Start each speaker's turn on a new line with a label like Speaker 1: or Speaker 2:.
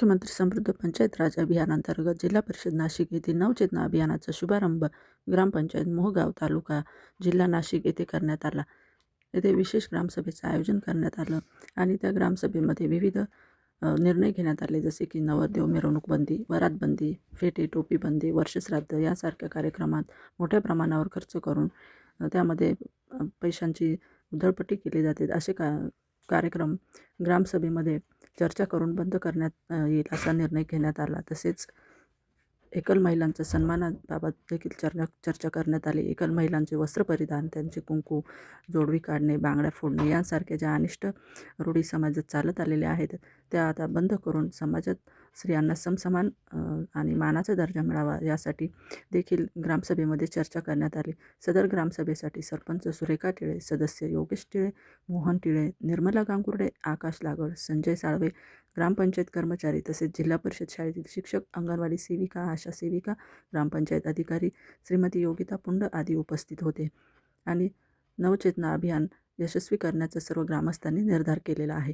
Speaker 1: मुख्यमंत्री समृद्ध पंचायत राज अभियानांतर्गत जिल्हा परिषद नाशिक येथील नवचेतना अभियानाचा शुभारंभ ग्रामपंचायत मोहगाव तालुका जिल्हा नाशिक येथे करण्यात आला. येथे विशेष ग्रामसभेचं आयोजन करण्यात आलं आणि त्या ग्रामसभेमध्ये विविध निर्णय घेण्यात आले, जसे की नवरदेव मिरवणूक बंदी, वरात बंदी, फेटे टोपी बंदी, वर्षश्राद्ध यासारख्या कार्यक्रमात मोठ्या प्रमाणावर खर्च करून त्यामध्ये पैशांची उधळपट्टी केली जाते. असे कार्यक्रम ग्रामसभेमध्ये चर्चा करून बंद करण्यात येईल असा निर्णय घेण्यात आला. तसेच एकल महिलांच्या सन्मानाबाबत देखील चर्चा करण्यात आली. एकल महिलांचे वस्त्रपरिधान, त्यांचे कुंकू, जोडवी काढणे, बांगड्या फोडणे यांसारख्या ज्या अनिष्ट रूढी समाजात चालत आलेल्या आहेत त्या आता बंद करून समाजात स्त्रियांना समसमान आणि मानाचा दर्जा मिळावा यासाठी देखील ग्रामसभेमध्ये चर्चा करण्यात आली. सदर ग्रामसभेसाठी सरपंच सुरेखा टिळे, सदस्य योगेश टिळे, मोहन टिळे, निर्मला गांगुर्डे, आकाश लागड, संजय साळवे, ग्रामपंचायत कर्मचारी तसेच जिल्हा परिषद शाळेतील शिक्षक, अंगणवाडी सेविका, आशा सेविका, ग्रामपंचायत अधिकारी श्रीमती योगिता पुंड आदी उपस्थित होते आणि नवचेतना अभियान यशस्वी करण्याचा सर्व ग्रामस्थांनी निर्धार केलेला आहे.